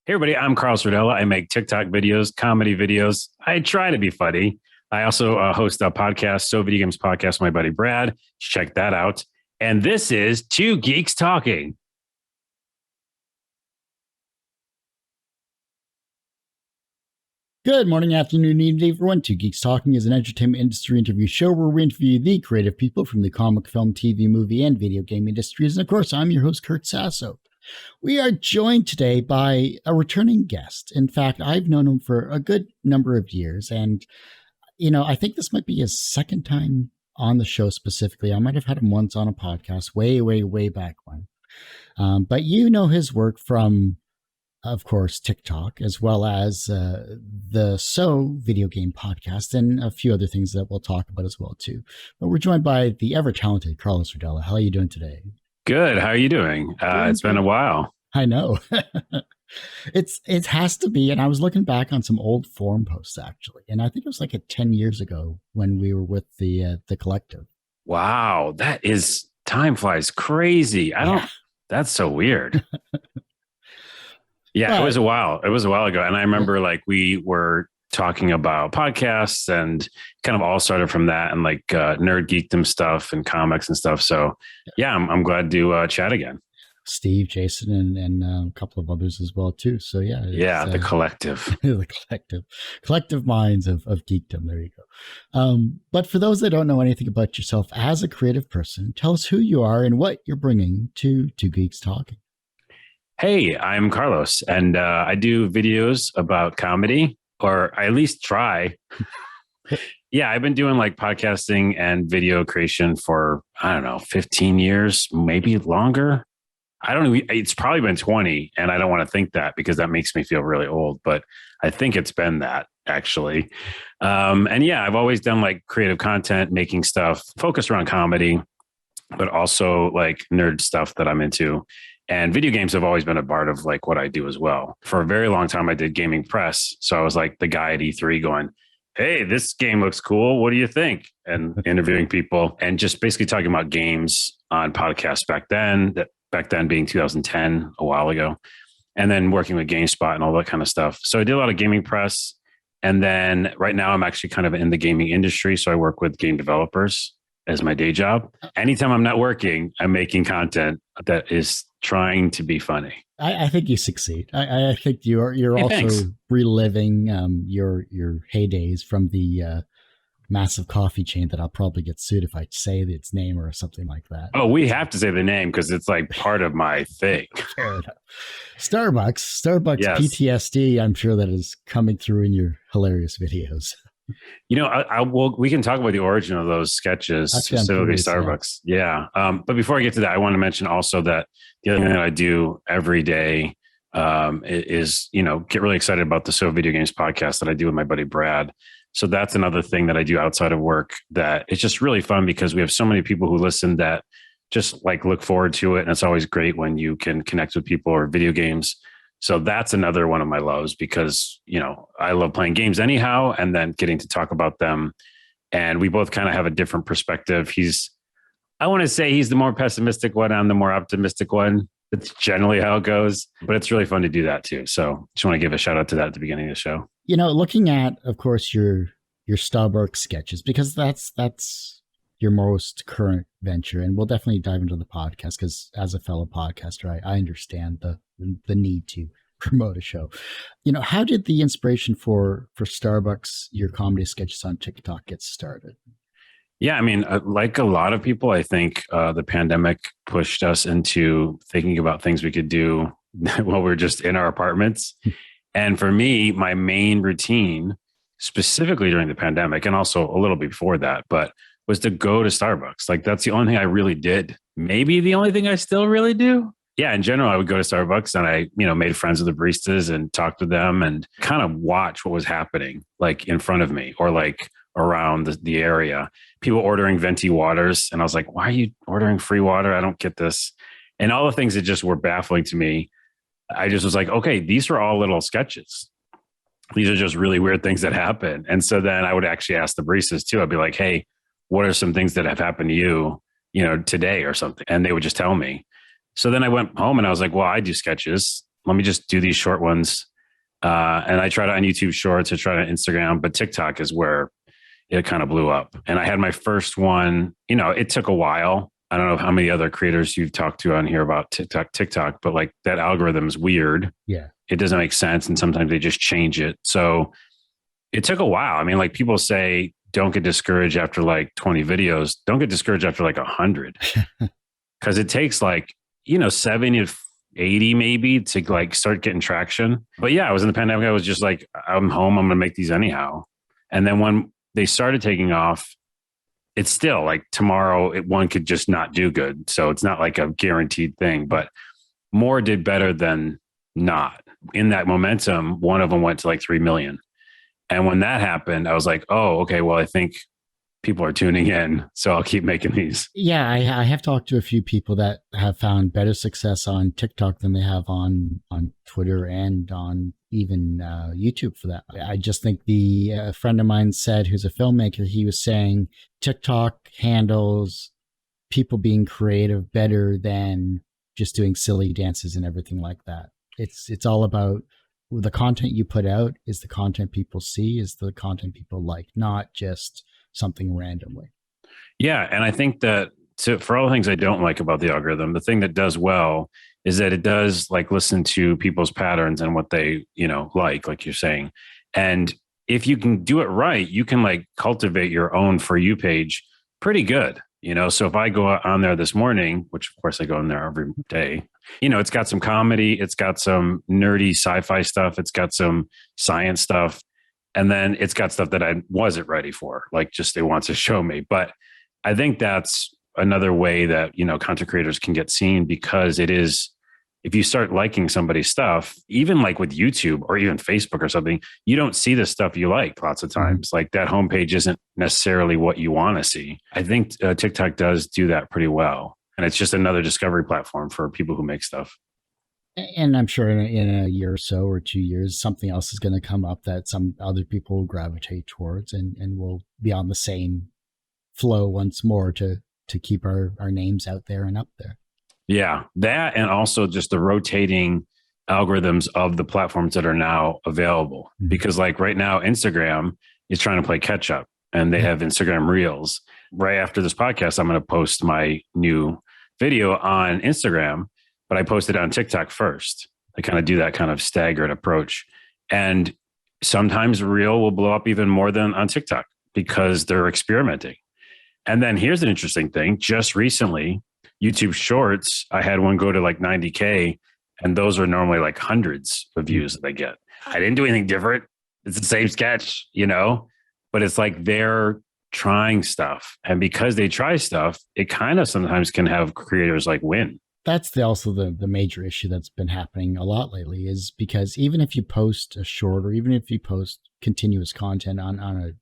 Hey everybody, I'm Carlos Rodela. I make TikTok videos, comedy videos. I try to be funny. I also host a podcast, So Video Games Podcast with my buddy Brad. Check that out. And this is Two Geeks Talking. Good morning, afternoon, evening, everyone. Two Geeks Talking is an entertainment industry interview show where we interview the creative people from the comic, film, TV, movie, and video game industries. And of course, I'm your host, Kurt Sasso. We are joined today by a returning guest. In fact, I've known him for a good number of years. And, I think this might be his second time on the show specifically. I might have had him once on a podcast way back when. But you know his work from, of course, TikTok, as well as the So video game podcast and a few other things that we'll talk about as well, too. But we're joined by the ever-talented Carlos Rodela. How are you doing today? Good. How are you doing? It's been a while. I know. It has to be. And I was looking back on some old forum posts, actually. And I think it was like 10 years ago when we were with the collective. Wow. Time flies crazy. That's so weird. Yeah, it was a while. It was a while ago. And I remember we were talking about podcasts and kind of all started from that and nerd geekdom stuff and comics and stuff. So yeah, I'm glad to chat again. Steve, Jason, and a couple of others as well too. So yeah, the collective, the collective minds of geekdom. There you go. But for those that don't know anything about yourself as a creative person, tell us who you are and what you're bringing to Geeks Talking. Hey, I'm Carlos, and I do videos about comedy, or I at least try. Yeah, I've been doing podcasting and video creation for, 15 years, maybe longer. I don't know. It's probably been 20, and I don't want to think that because that makes me feel really old, but I think it's been that actually. And yeah, I've always done creative content, making stuff focused around comedy, but also nerd stuff that I'm into. And video games have always been a part of what I do as well. For a very long time, I did gaming press. So I was the guy at E3 going, hey, this game looks cool. What do you think? And interviewing people and just basically talking about games on podcasts back then being 2010, a while ago. And then working with GameSpot and all that kind of stuff. So I did a lot of gaming press. And then right now I'm actually kind of in the gaming industry. So I work with game developers as my day job. Anytime I'm not working, I'm making content that is trying to be funny. I think you succeed. I think you're also thanks. reliving your heydays from the massive coffee chain that I'll probably get sued if I say its name or something like that. Oh, we have to say the name because it's part of my thing. Fair enough. Starbucks Yes. PTSD. I'm sure that is coming through in your hilarious videos. We can talk about the origin of those sketches, Actually, specifically curious, Starbucks. Yeah. But before I get to that, I want to mention also that the other thing that I do every day is get really excited about the So Video Games podcast that I do with my buddy Brad. So that's another thing that I do outside of work that it's just really fun because we have so many people who listen that just look forward to it. And it's always great when you can connect with people or video games. So that's another one of my loves because, I love playing games anyhow, and then getting to talk about them. And we both kind of have a different perspective. I want to say he's the more pessimistic one. I'm the more optimistic one. It's generally how it goes, but it's really fun to do that too. So just want to give a shout out to that at the beginning of the show. Looking at, of course, your Starbucks sketches, because that's your most current venture. And we'll definitely dive into the podcast because as a fellow podcaster, I understand the need to promote a show. How did the inspiration for Starbucks, your comedy sketches on TikTok, get started? Yeah, like a lot of people, I think the pandemic pushed us into thinking about things we could do while we're just in our apartments. And for me, my main routine, specifically during the pandemic, and also a little before that, but was to go to Starbucks. That's the only thing I really did. Maybe the only thing I still really do. Yeah, in general, I would go to Starbucks and I, made friends with the baristas and talked to them and kind of watch what was happening in front of me or around the area. People ordering venti waters. And I was like, why are you ordering free water? I don't get this. And all the things that just were baffling to me. I just was like, okay, these are all little sketches. These are just really weird things that happen. And so then I would actually ask the baristas too. I'd be like, hey, what are some things that have happened to you, today or something? And they would just tell me. So then I went home and I was like, well, I do sketches. let me just do these short ones. And I tried it on YouTube Shorts, I tried it on Instagram, but TikTok is where it kind of blew up. And I had my first one, it took a while. I don't know how many other creators you've talked to on here about TikTok, but like that algorithm is weird. Yeah. It doesn't make sense. And sometimes they just change it. So it took a while. I mean, like people say, don't get discouraged after like 20 videos. Don't get discouraged after like 100. Because it takes like, 70 to 80 maybe to like start getting traction. But yeah, I was in the pandemic. I was just like, I'm home. I'm going to make these anyhow. And then when they started taking off, it's still like tomorrow, one could just not do good. So it's not like a guaranteed thing, but more did better than not. In that momentum, one of them went to like 3 million. And when that happened, I was like, oh, okay, well, I think people are tuning in. So I'll keep making these. Yeah, I have talked to a few people that have found better success on TikTok than they have on Twitter and on even YouTube for that. I just think a friend of mine said, who's a filmmaker, he was saying TikTok handles people being creative better than just doing silly dances and everything like that. It's all about the content you put out is the content people see, is the content people like, not just something randomly. Yeah. And I think that for all the things I don't like about the algorithm, the thing that does well is that it does like listen to people's patterns and what they, like you're saying. And if you can do it right, you can like cultivate your own For You page pretty good. So if I go on there this morning, which of course I go in there every day, it's got some comedy, it's got some nerdy sci-fi stuff, it's got some science stuff. And then it's got stuff that I wasn't ready for, like just it wants to show me. But I think that's another way that, content creators can get seen, because it is, if you start liking somebody's stuff, even like with YouTube or even Facebook or something, you don't see the stuff you like lots of times. Mm-hmm. Like that homepage isn't necessarily what you want to see. I think TikTok does do that pretty well. And it's just another discovery platform for people who make stuff. And I'm sure in a year or so or 2 years, something else is going to come up that some other people will gravitate towards, and we'll be on the same flow once more to keep our names out there and up there. Yeah, that, and also just the rotating algorithms of the platforms that are now available. Mm-hmm. Because like right now, Instagram is trying to play catch up, and they have Instagram Reels. Right after this podcast, I'm going to post my new video on Instagram, but I posted on TikTok first. I kind of do that kind of staggered approach. And sometimes Reel will blow up even more than on TikTok because they're experimenting. And then here's an interesting thing. Just recently, YouTube Shorts, I had one go to like 90K, and those are normally like hundreds of views that I get. I didn't do anything different. It's the same sketch, but it's like they're trying stuff. And because they try stuff, it kind of sometimes can have creators like win. That's also the major issue that's been happening a lot lately, is because even if you post a short, or even if you post continuous content on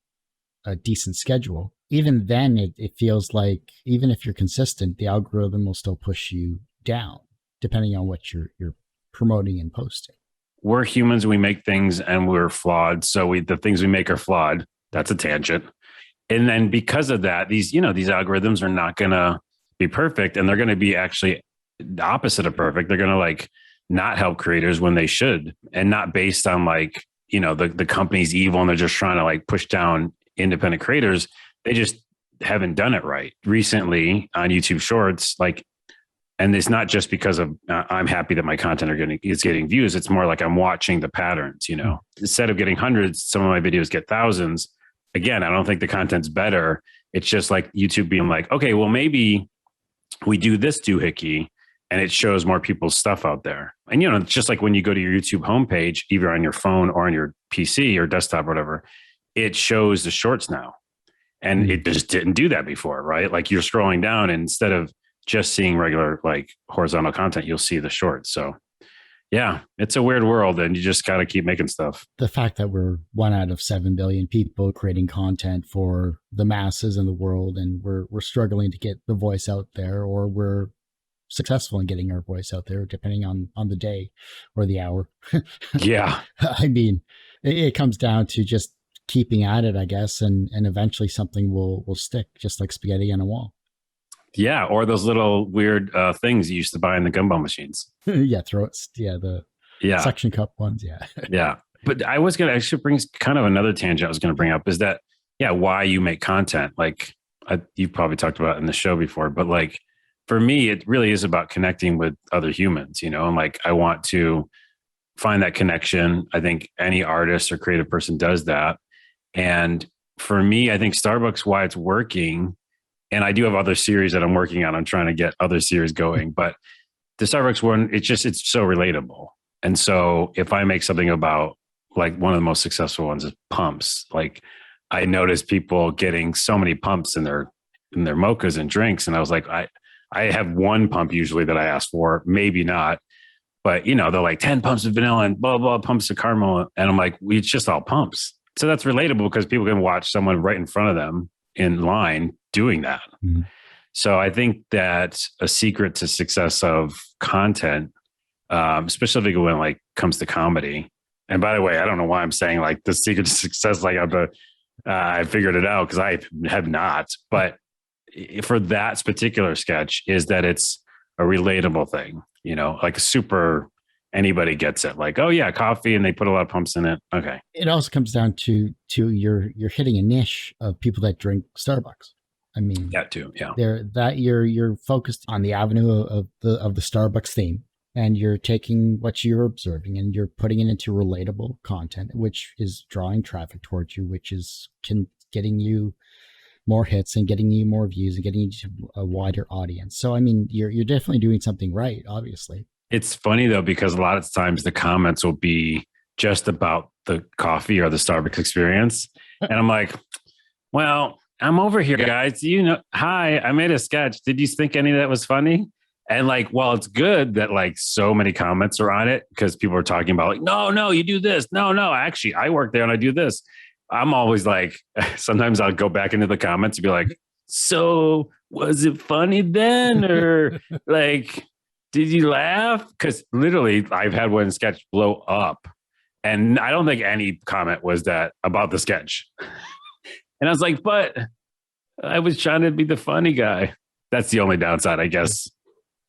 a decent schedule, even then it feels like even if you're consistent, the algorithm will still push you down, depending on what you're promoting and posting. We're humans, we make things and we're flawed. So the things we make are flawed. That's a tangent. And then because of that, these algorithms are not going to be perfect, and they're going to be actually the opposite of perfect. They're going to like not help creators when they should, and not based on like, the company's evil and they're just trying to like push down independent creators. They just haven't done it right. Recently on YouTube Shorts, like, and it's not just because of I'm happy that my content is getting views. It's more like I'm watching the patterns, Instead of getting hundreds, some of my videos get thousands. Again, I don't think the content's better. It's just like YouTube being like, okay, well, maybe we do this doohickey, and it shows more people's stuff out there. And, it's just like when you go to your YouTube homepage, either on your phone or on your PC or desktop or whatever, it shows the shorts now. And it just didn't do that before, right? Like you're scrolling down, and instead of just seeing regular like horizontal content, you'll see the shorts. So yeah, it's a weird world, and you just got to keep making stuff. The fact that we're 1 out of 7 billion people creating content for the masses in the world, and we're struggling to get the voice out there, or we're successful in getting our voice out there, depending on the day or the hour. Yeah. I mean, it comes down to just keeping at it, I guess, and eventually something will stick, just like spaghetti on a wall. Yeah, or those little weird things you used to buy in the gumball machines. Yeah, throw it. Yeah, the Yeah. suction cup ones. Yeah. Yeah. But I was going to actually bring kind of another tangent I was going to bring up is that, yeah, why you make content. Like you've probably talked about in the show before, but like for me, it really is about connecting with other humans, and like I want to find that connection. I think any artist or creative person does that. And for me, I think Starbucks, why it's working, and I do have other series that I'm working on. I'm trying to get other series going, but the Starbucks one, it's so relatable. And so if I make something about like one of the most successful ones is pumps, like I noticed people getting so many pumps in their mochas and drinks. And I was like, I have one pump usually that I ask for, maybe not, but they're like 10 pumps of vanilla and blah, blah, pumps of caramel. And I'm like, it's just all pumps. So that's relatable because people can watch someone right in front of them in line doing that. Mm-hmm. So I think that a secret to success of content, especially when like comes to comedy. And by the way, I don't know why I'm saying like the secret to success, like I figured it out because I have not. But for that particular sketch is that it's a relatable thing, like a super, anybody gets it. Like, oh yeah, coffee, and they put a lot of pumps in it. Okay. It also comes down to you're hitting a niche of people that drink Starbucks. I mean, that too, yeah. You're focused on the avenue of the Starbucks theme, and you're taking what you're observing and you're putting it into relatable content, which is drawing traffic towards you, which is getting you more hits and getting you more views and getting you to a wider audience. So, I mean, you're definitely doing something right, obviously. It's funny though, because a lot of times the comments will be just about the coffee or the Starbucks experience. And I'm like, well, I'm over here, guys. Hi, I made a sketch. Did you think any of that was funny? And like, while it's good that like so many comments are on it because people are talking about like, no, you do this. No, actually, I work there and I do this. I'm always like, sometimes I'll go back into the comments and be like, so was it funny then? Or like, did you laugh? Because literally I've had one sketch blow up and I don't think any comment was that about the sketch. And I was like, but I was trying to be the funny guy. That's the only downside, I guess.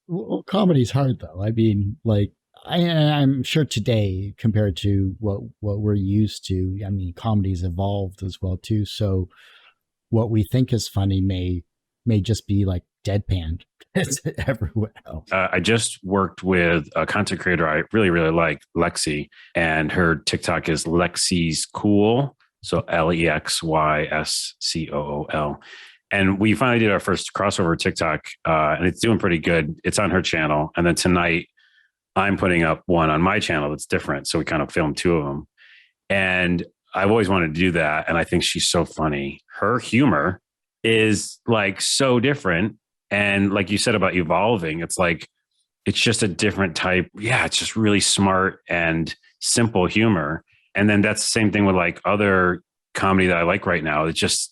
Well, comedy's hard though. I mean, like I'm sure today compared to what we're used to, I mean, comedy's evolved as well too. So what we think is funny may just be like deadpan everywhere else. I just worked with a content creator I really, really like, Lexi, and her TikTok is Lexi's Cool. So LEXYSCOOL. And we finally did our first crossover TikTok, and it's doing pretty good. It's on her channel. And then tonight I'm putting up one on my channel that's different. So we kind of filmed two of them. And I've always wanted to do that. And I think she's so funny. Her humor is like so different. And like you said about evolving, it's like, it's just a different type. Yeah, it's just really smart and simple humor. And then that's the same thing with like other comedy that I like right now. It's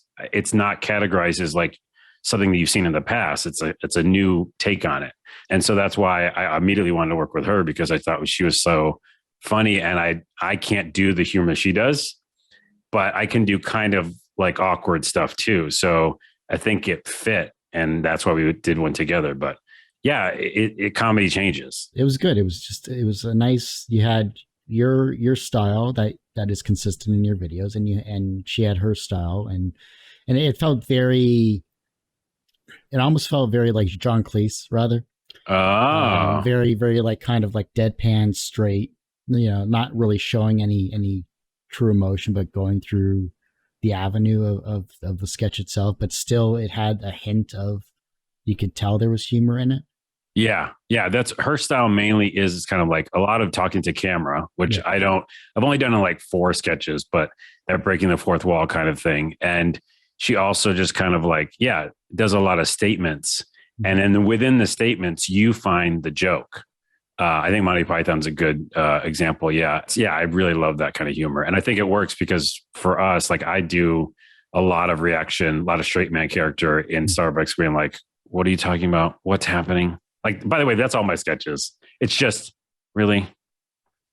not categorized as like something that you've seen in the past. It's a new take on it. And so that's why I immediately wanted to work with her, because I thought she was so funny, and I can't do the humor she does, but I can do kind of like awkward stuff too. So I think it fit, and that's why we did one together. But yeah, comedy changes. It was good. It was a nice, you had your style that is consistent in your videos, and she had her style, and it felt it almost felt very like John Cleese, rather. Very, very like kind of like deadpan, straight, not really showing any true emotion, but going through the avenue of the sketch itself, but still it had a hint of, you could tell there was humor in it. Yeah. That's her style. Mainly is kind of like a lot of talking to camera, which I've only done in like 4 sketches, but that breaking the fourth wall kind of thing. And she also just kind of like, does a lot of statements. And then within the statements, you find the joke. I think Monty Python's a good example. Yeah. I really love that kind of humor. And I think it works because for us, like I do a lot of reaction, a lot of straight man character in Starbucks being like, what are you talking about? What's happening? Like, by the way, that's all my sketches. It's just really,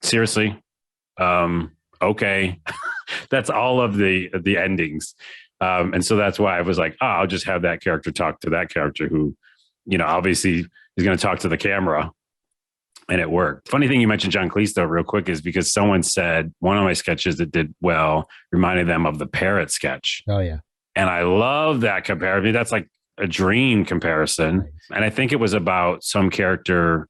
seriously, okay. That's all of the endings. And so that's why I was like, I'll just have that character talk to that character who, obviously is going to talk to the camera. and it worked. Funny thing you mentioned John Cleese though, real quick, is because someone said one of my sketches that did well reminded them of the parrot sketch. Oh yeah. And I love that comparison. That's like a dream comparison. Nice. And I think it was about some character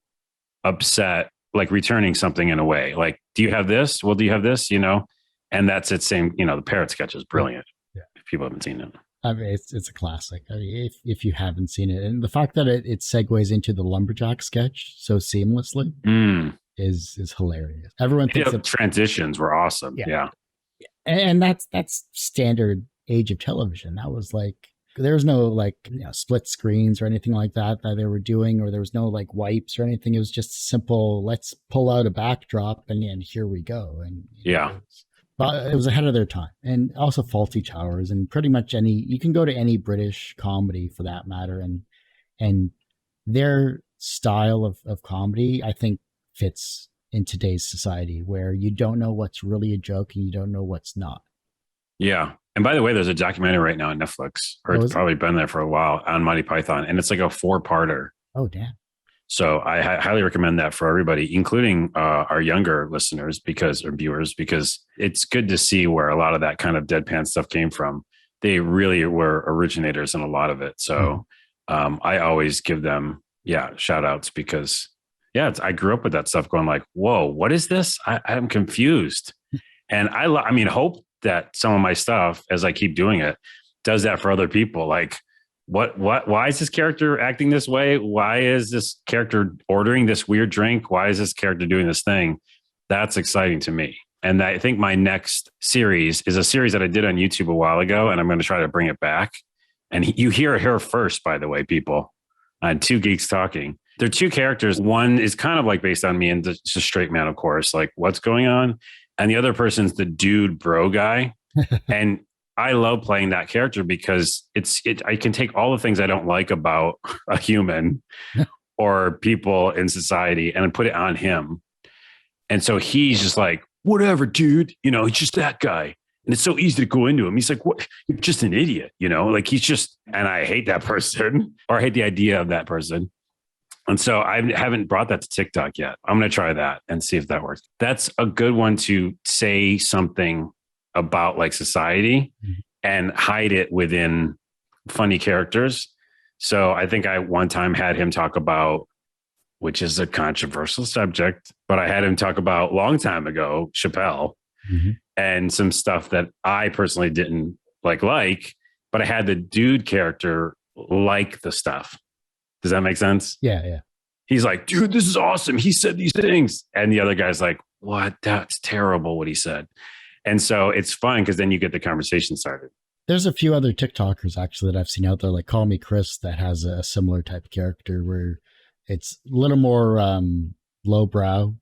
upset, like returning something in a way. Like, do you have this? Well, do you have this? You know? And that's it. Same, you know, the parrot sketch is brilliant. Yeah. If people haven't seen it. I mean, it's a classic. I mean, if you haven't seen it, and the fact that it segues into the lumberjack sketch so seamlessly is hilarious. Everyone thinks the transitions were awesome. Yeah. And that's standard age of television. That was like, there was no like, you know, split screens or anything like that they were doing, or there was no like wipes or anything. It was just simple, let's pull out a backdrop and here we go. And but it was ahead of their time. And also Faulty Towers, and pretty much you can go to any British comedy for that matter, and their style of comedy, I think, fits in today's society where you don't know what's really a joke and you don't know what's not. Yeah. And by the way, there's a documentary right now on Netflix, or it's probably been there for a while, on Monty Python, and it's like a 4-parter. Oh, damn. So I highly recommend that for everybody, including our younger listeners or viewers, because it's good to see where a lot of that kind of deadpan stuff came from. They really were originators in a lot of it. So I always give them, shout outs, because I grew up with that stuff going like, whoa, what is this? I'm confused. And I mean, hope that some of my stuff, as I keep doing it, does that for other people. Like, why is this character acting this way? Why is this character ordering this weird drink? Why is this character doing this thing? That's exciting to me. And I think my next series is a series that I did on YouTube a while ago, and I'm going to try to bring it back. And you hear her first, by the way, people, on Two Geeks Talking. There are 2 characters. One is kind of like based on me, and it's a straight man, of course, like what's going on. And the other person's the dude bro guy. And I love playing that character because I can take all the things I don't like about a human or people in society and put it on him. And so he's just like, whatever, dude, you know, he's just that guy. And it's so easy to go into him. He's like, what? You're just an idiot, you know, like he's just, and I hate that person, or I hate the idea of that person. And so I haven't brought that to TikTok yet. I'm going to try that and see if that works. That's a good one to say something about like society and hide it within funny characters. So I think I one time had him talk about, which is a controversial subject, but I had him talk about long time ago, Chappelle, and some stuff that I personally didn't like, but I had the dude character like the stuff. Does that make sense? Yeah. He's like, dude, this is awesome. He said these things. And the other guy's like, what? That's terrible what he said. And so it's fun because then you get the conversation started. There's a few other TikTokers actually that I've seen out there, like Call Me Chris, that has a similar type of character where it's a little more lowbrow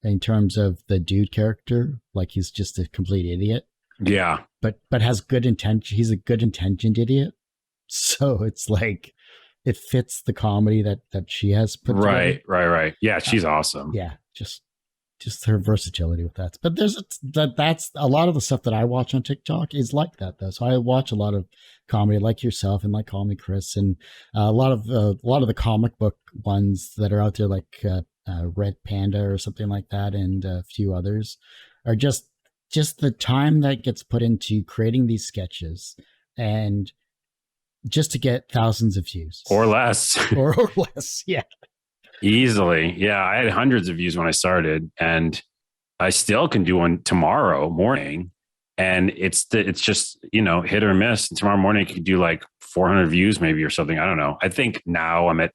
in terms of the dude character. Like he's just a complete idiot. Yeah. But has good intention. He's a good intentioned idiot. So it's like, it fits the comedy that she has put together. Right. Yeah, she's awesome. Yeah, just her versatility with that. But that's a lot of the stuff that I watch on TikTok is like that though. So I watch a lot of comedy like yourself and like Call Me Chris, and a lot of the comic book ones that are out there, like Red Panda or something like that, and a few others, are just the time that gets put into creating these sketches and just to get thousands of views or less or less. Yeah, easily. Yeah. I had hundreds of views when I started, and I still can do one tomorrow morning, and it's just, you know, hit or miss. And tomorrow morning you could do like 400 views maybe or something. I don't know. I think now I'm at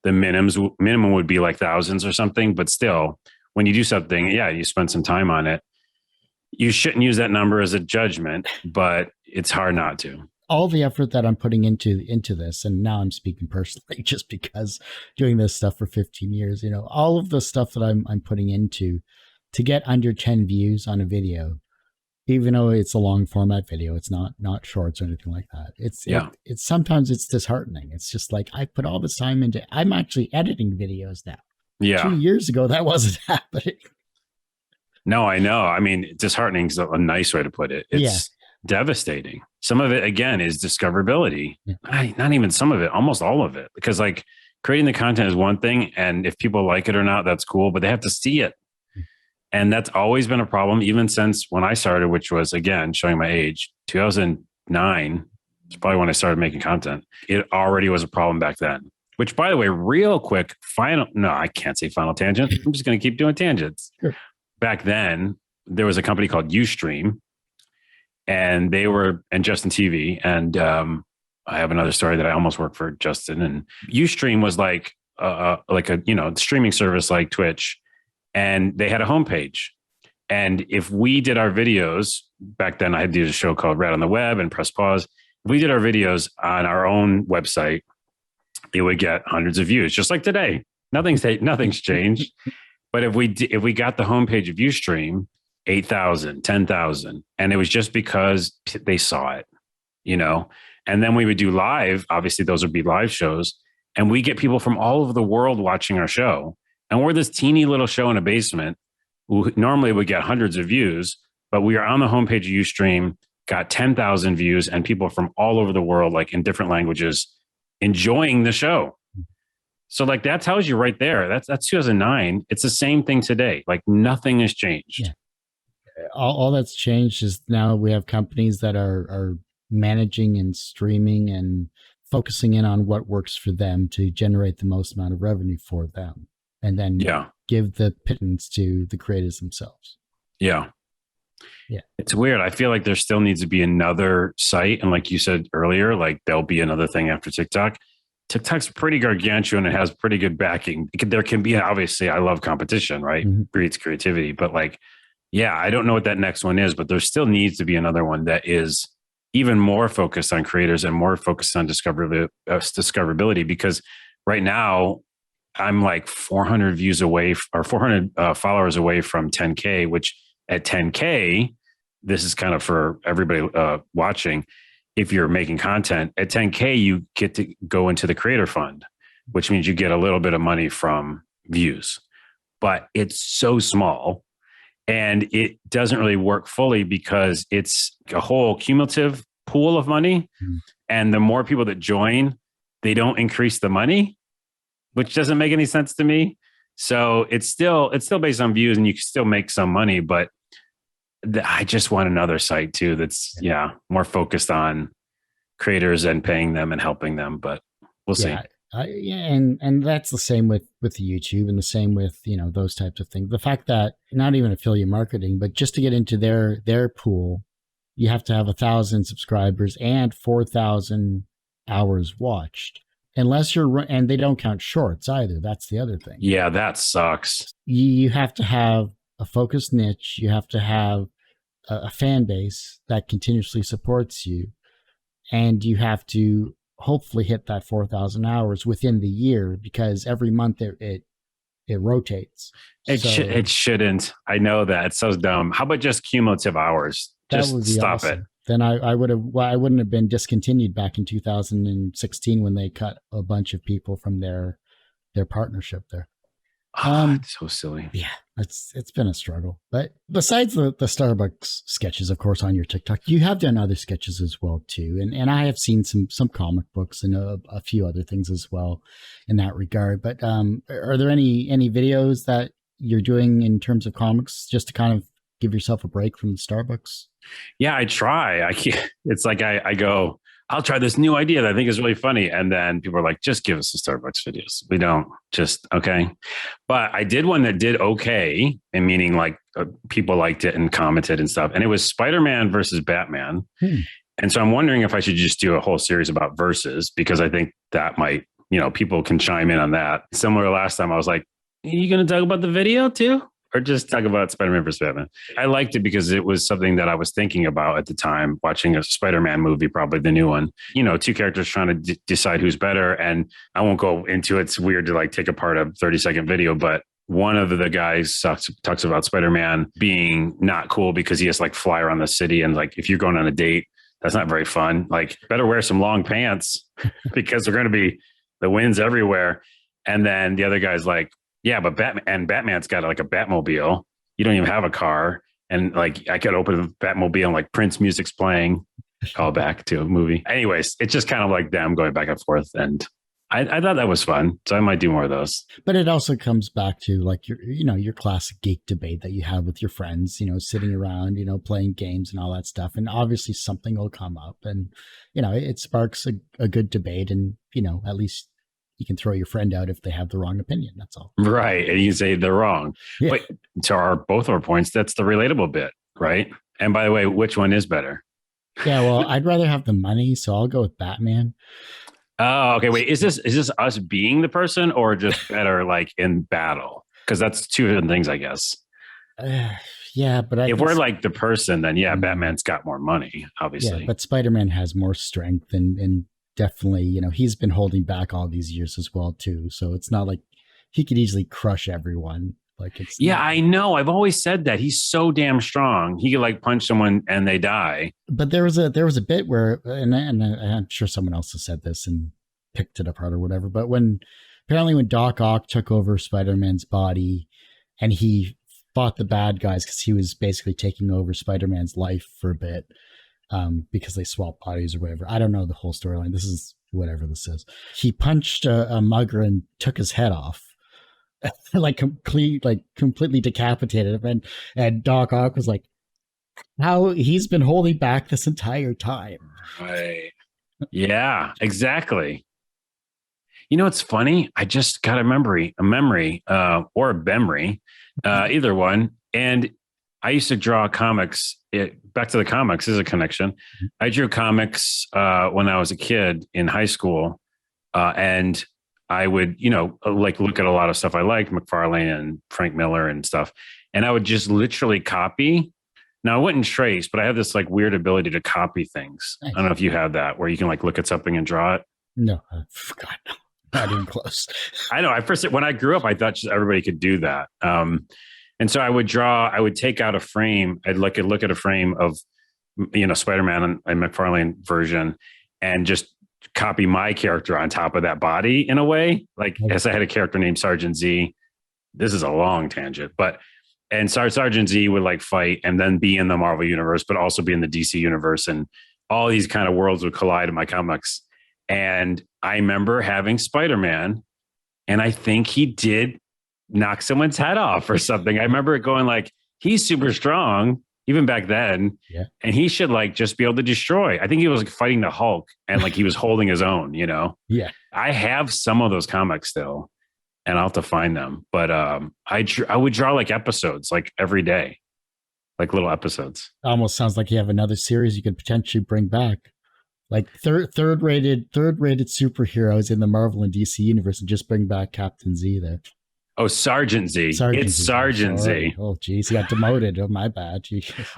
the minimum would be like thousands or something, but still when you do something, you spend some time on it. You shouldn't use that number as a judgment, but it's hard not to. All the effort that I'm putting into this, and now I'm speaking personally, just because doing this stuff for 15 years, you know, all of the stuff that I'm putting into to get under 10 views on a video, even though it's a long format video, it's not shorts or anything like that. It's sometimes it's disheartening. It's just like, I put all this time into, I'm actually editing videos now. Yeah. 2 years ago, that wasn't happening. No, I know. I mean, disheartening is a nice way to put it. It's devastating. Some of it, again, is discoverability. Not even some of it, almost all of it. Because like creating the content is one thing. And if people like it or not, that's cool, but they have to see it. And that's always been a problem, even since when I started, which was, again, showing my age, 2009. It's probably when I started making content. It already was a problem back then, which, by the way, real quick, I can't say final tangent. I'm just going to keep doing tangents. Sure. Back then, there was a company called Ustream, and Justin TV. And I have another story that I almost worked for Justin. And Ustream was like a streaming service like Twitch. And they had a homepage. And if we did our videos, back then I had to do a show called Red on the Web and Press Pause. If we did our videos on our own website, it would get hundreds of views, just like today. Nothing's changed. But if we got the homepage of Ustream, 8,000, 10,000, and it was just because they saw it, And then we would do live. Obviously, those would be live shows. And we get people from all over the world watching our show. And we're this teeny little show in a basement who normally would get hundreds of views, but we are on the homepage of Ustream, got 10,000 views, and people from all over the world, like in different languages, enjoying the show. So like that tells you right there, that's 2009. It's the same thing today. Like nothing has changed. Yeah. All that's changed is now we have companies that are managing and streaming and focusing in on what works for them to generate the most amount of revenue for them. And then give the pittance to the creators themselves. Yeah. It's weird. I feel like there still needs to be another site. And like you said earlier, like there'll be another thing after TikTok. TikTok's pretty gargantuan and has pretty good backing. There can be, obviously, I love competition, right? Mm-hmm. Breeds creativity. But like, I don't know what that next one is, but there still needs to be another one that is even more focused on creators and more focused on discoverability. Because right now, I'm like 400 views away or 400 followers away from 10K, which at 10K, this is kind of for everybody watching. If you're making content at 10K, you get to go into the creator fund, which means you get a little bit of money from views, but it's so small and it doesn't really work fully because it's a whole cumulative pool of money. Mm-hmm. And the more people that join, they don't increase the money, which doesn't make any sense to me. So it's still based on views and you can still make some money, but I just want another site too that's more focused on creators and paying them and helping them, but we'll see. And that's the same with YouTube and the same with those types of things. The fact that not even affiliate marketing, but just to get into their pool, you have to have 1,000 subscribers and 4,000 hours watched. Unless and they don't count shorts either. That's the other thing. Yeah, that sucks. You have to have a focused niche. You have to have a fan base that continuously supports you. And you have to hopefully hit that 4,000 hours within the year because every month it rotates. It shouldn't. I know that. It's so dumb. How about just cumulative hours? Just stop it. Then I wouldn't have been discontinued back in 2016 when they cut a bunch of people from their partnership there. It's so silly. Yeah, it's been a struggle. But besides the Starbucks sketches, of course, on your TikTok, you have done other sketches as well too, and I have seen some comic books and a few other things as well in that regard. But are there any videos that you're doing in terms of comics just to kind of give yourself a break from the Starbucks? Yeah, I try. It's like I go, I'll try this new idea that I think is really funny. And then people are like, just give us the Starbucks videos. We don't okay. But I did one that did okay. And meaning like people liked it and commented and stuff. And it was Spider-Man versus Batman. And so I'm wondering if I should just do a whole series about versus, because I think that might, people can chime in on that. Similar to last time, I was like, are you going to talk about the video too? Or just talk about Spider-Man vs. Batman. I liked it because it was something that I was thinking about at the time, watching a Spider-Man movie, probably the new one. Two characters trying to decide who's better. And I won't go into it. It's weird to like take apart a 30-second video, but one of the guys talks about Spider-Man being not cool because he has like fly around the city. And like, if you're going on a date, that's not very fun. Like, better wear some long pants because they're going to be the wind's everywhere. And then the other guy's like, yeah, but Batman's got like a Batmobile. You don't even have a car. And like, I could open the Batmobile and like Prince music's playing, call back to a movie. Anyways, it's just kind of like them going back and forth. And I thought that was fun. So I might do more of those. But it also comes back to like your classic geek debate that you have with your friends, sitting around, playing games and all that stuff. And obviously something will come up and, it sparks a good debate. And, at least you can throw your friend out if they have the wrong opinion. That's all. Right. And you say they're wrong. Yeah. But to both our points, that's the relatable bit, right? And by the way, which one is better? Yeah, well, I'd rather have the money, so I'll go with Batman. Oh, okay. Wait, is this us being the person or just better like in battle? Because that's two different things, I guess. Yeah, but if we're like the person, then yeah, Batman's got more money, obviously. Yeah, but Spider-Man has more strength and definitely, he's been holding back all these years as well too. So it's not like he could easily crush everyone. Like it's I know. I've always said that he's so damn strong. He could like punch someone and they die. But there was a bit where, and I'm sure someone else has said this and picked it apart or whatever. But when Doc Ock took over Spider-Man's body, and he fought the bad guys because he was basically taking over Spider-Man's life for a bit, because they swapped bodies or whatever. I don't know the whole storyline. This is whatever this is. He punched a mugger and took his head off. like completely decapitated him, and Doc Ock was like, how he's been holding back this entire time. Right. Yeah, exactly. It's funny. I just got a memory, or a memory, either one. And I used to draw comics. Back to the comics is a connection. I drew comics when I was a kid in high school, and I would, like look at a lot of stuff I liked, McFarlane and Frank Miller and stuff. And I would just literally copy. Now I wouldn't trace, but I have this like weird ability to copy things. Nice. I don't know if you have that where you can like look at something and draw it. No, God, no, not even close. I know. When I grew up, I thought just everybody could do that. And so I would take out a frame. I'd look at a frame of, Spider-Man and McFarlane version and just copy my character on top of that body in a way. Like, as I had a character named Sergeant Z. This is a long tangent, and Sergeant Z would like fight and then be in the Marvel universe, but also be in the DC universe, and all these kind of worlds would collide in my comics. And I remember having Spider-Man, and I think he did knock someone's head off or something. I remember it going like, he's super strong even back then. Yeah. And he should like just be able to destroy. I think he was like fighting the Hulk and like he was holding his own, Yeah. I have some of those comics still, and I'll have to find them. But I would draw like episodes like every day, like little episodes. Almost sounds like you have another series you could potentially bring back. Like third rated superheroes in the Marvel and DC universe, and just bring back Captain Z there. Oh, Sergeant Z. It's Sergeant Z. Oh, geez, he got demoted. Oh, my bad.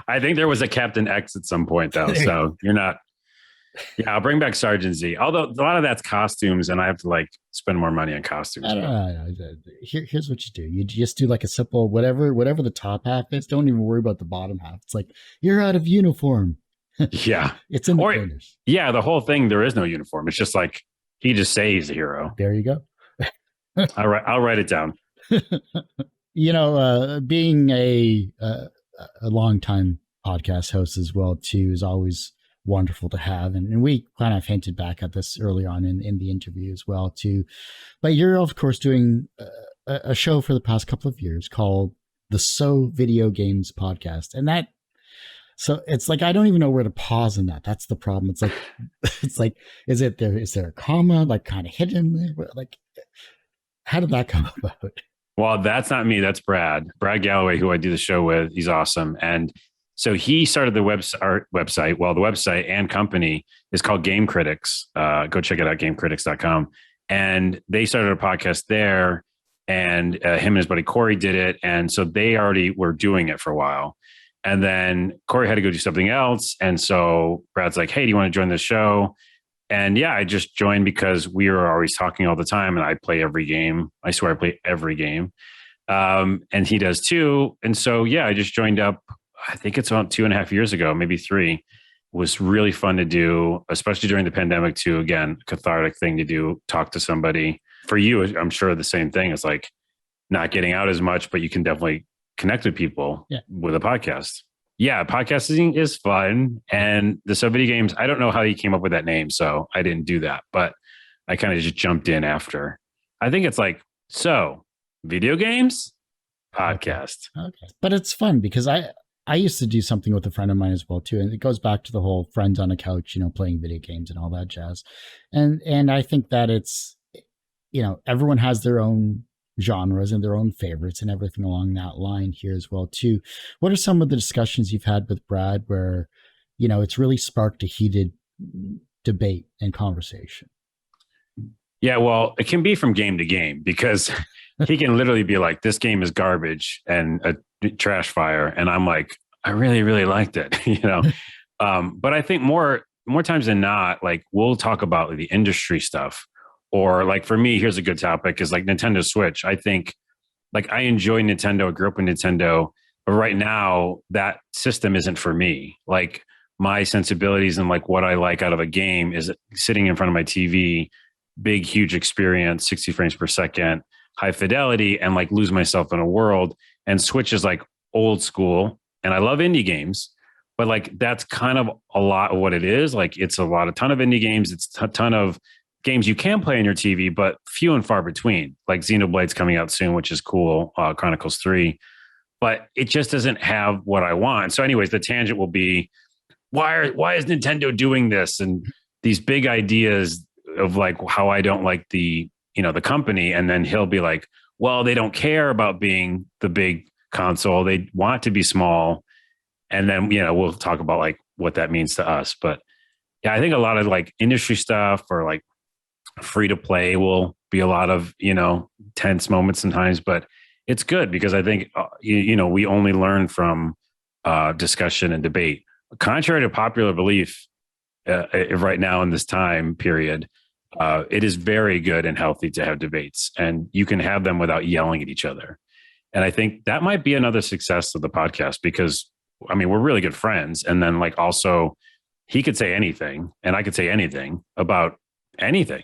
I think there was a Captain X at some point, though. So you're not. Yeah, I'll bring back Sergeant Z. Although a lot of that's costumes, and I have to like spend more money on costumes. I don't know. Here's what you do. You just do like a simple whatever the top half is. Don't even worry about the bottom half. It's like, you're out of uniform. Yeah. It's in the corners. Yeah, the whole thing, there is no uniform. It's just like, he just say he's a hero. There you go. I'll write it down. Being a longtime podcast host as well too is always wonderful to have, and we kind of hinted back at this early on in the interview as well too. But you're of course doing a show for the past couple of years called the So Video Games Podcast, and that. So it's like I don't even know where to pause in that. That's the problem. It's like is there a comma like kind of hidden there? Like, how did that come about? Well, that's not me. That's Brad Galloway, who I do the show with. He's awesome. And so he started the website. Well, the website and company is called Game Critics. Go check it out, gamecritics.com. And they started a podcast there, and him and his buddy Corey did it. And so they already were doing it for a while. And then Corey had to go do something else. And so Brad's like, hey, do you want to join the show? And yeah, I just joined because we were always talking all the time, and I play every game. I swear I play every game. And he does too. And so, yeah, I just joined up. I think it's about 2.5 years ago, maybe 3. It was really fun to do, especially during the pandemic too. Again, cathartic thing to do, talk to somebody. For you, I'm sure the same thing. It's like not getting out as much, but you can definitely connect with people with a podcast. Yeah, podcasting is fun. And the So Video Games, I don't know how he came up with that name, so I didn't do that. But I kind of just jumped in after. I think it's like, so video games Okay. podcast. Okay. But it's fun because I used to do something with a friend of mine as well too, and it goes back to the whole friends on a couch, playing video games and all that jazz. And I think that it's everyone has their own genres and their own favorites and everything along that line here as well too. What are some of the discussions you've had with Brad where it's really sparked a heated debate and conversation? Yeah, well, it can be from game to game because he can literally be like, this game is garbage and a trash fire. And I'm like, I really, really liked it, But I think more times than not, like we'll talk about the industry stuff. Or like for me, here's a good topic is like Nintendo Switch. I think like I enjoy Nintendo, I grew up with Nintendo, but right now that system isn't for me. Like my sensibilities and like what I like out of a game is sitting in front of my TV, big, huge experience, 60 frames per second, high fidelity, and like lose myself in a world. And Switch is like old school. And I love indie games, but like that's kind of a lot of what it is. Like it's a ton of indie games. It's a ton of games you can play on your TV, but few and far between. Like Xenoblade's coming out soon, which is cool. Chronicles 3. But it just doesn't have what I want. So, anyways, the tangent will be why is Nintendo doing this? And these big ideas of like how I don't like the company. And then he'll be like, well, they don't care about being the big console. They want to be small. And then, we'll talk about like what that means to us. But yeah, I think a lot of like industry stuff or like free to play will be a lot of, tense moments sometimes, but it's good because I think, we only learn from discussion and debate. Contrary to popular belief, right now in this time period, it is very good and healthy to have debates, and you can have them without yelling at each other. And I think that might be another success of the podcast because, I mean, we're really good friends. And then like also he could say anything and I could say anything about anything.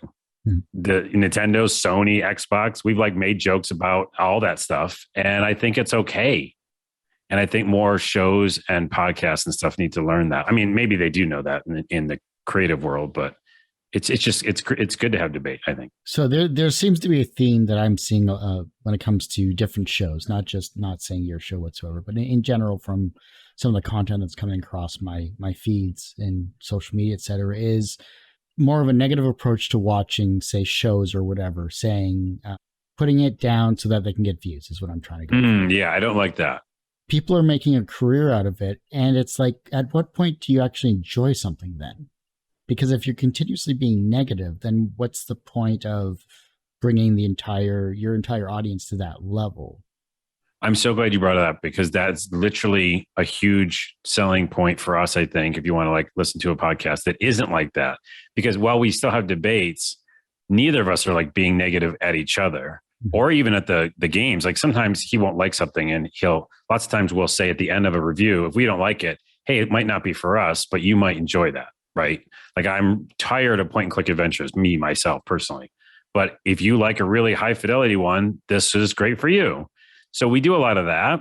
The Nintendo, Sony, Xbox, we've like made jokes about all that stuff. And I think it's okay. And I think more shows and podcasts and stuff need to learn that. I mean, maybe they do know that in the creative world, but it's good to have debate, I think. So there seems to be a theme that I'm seeing when it comes to different shows, not saying your show whatsoever, but in general from some of the content that's coming across my feeds and social media, et cetera, is more of a negative approach to watching, say, shows or whatever, saying, putting it down so that they can get views is what I'm trying to go. Yeah, I don't like that. People are making a career out of it. And it's like, at what point do you actually enjoy something then? Because if you're continuously being negative, then what's the point of bringing your entire audience to that level? I'm so glad you brought it up because that's literally a huge selling point for us, I think, if you want to like listen to a podcast that isn't like that. Because while we still have debates, neither of us are like being negative at each other or even at the games. Like sometimes he won't like something and lots of times we'll say at the end of a review, if we don't like it, hey, it might not be for us, but you might enjoy that, right? Like I'm tired of point and click adventures, me, myself, personally. But if you like a really high fidelity one, this is great for you. So we do a lot of that,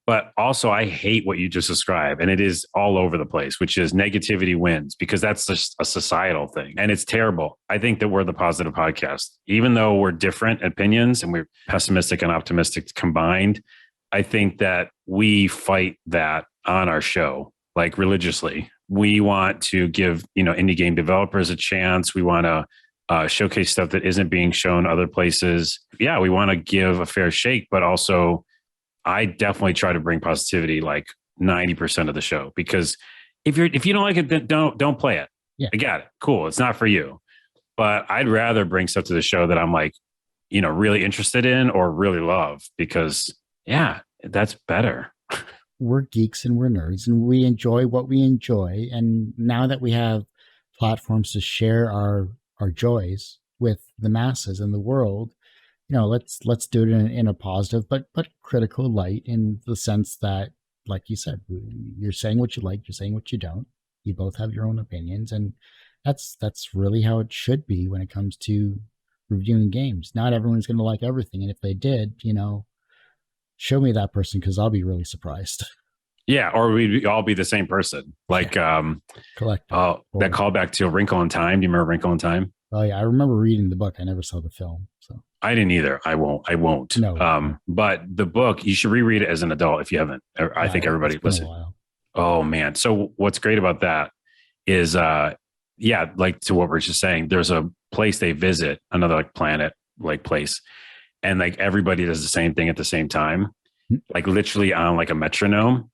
but also I hate what you just described. And it is all over the place, which is negativity wins because that's just a societal thing. And it's terrible. I think that we're the positive podcast, even though we're different opinions and we're pessimistic and optimistic combined. I think that we fight that on our show, like religiously. We want to give, indie game developers a chance. We want to showcase stuff that isn't being shown other places. Yeah, we want to give a fair shake, but also I definitely try to bring positivity like 90% of the show because if you don't like it, then don't play it. Yeah. I got it. Cool. It's not for you. But I'd rather bring stuff to the show that I'm like, really interested in or really love because yeah, that's better. We're geeks and we're nerds and we enjoy what we enjoy. And now that we have platforms to share our joys with the masses and the world, let's do it in a positive but critical light, in the sense that, like you said, you're saying what you like, you're saying what you don't. You both have your own opinions, and that's really how it should be when it comes to reviewing games. Not everyone's going to like everything, and if they did, show me that person because I'll be really surprised. Yeah, or we'd all be the same person. Like, Collective. that callback to A Wrinkle in Time. Do you remember Wrinkle in Time? Oh yeah, I remember reading the book. I never saw the film. So I didn't either. I won't. I won't. no, no. But the book, you should reread it as an adult if you haven't. I think It's everybody been a listen. while. Oh man. So what's great about that is yeah, like to what we're just saying, there's a place they visit, another like planet like place, and like everybody does the same thing at the same time, like literally on like a metronome.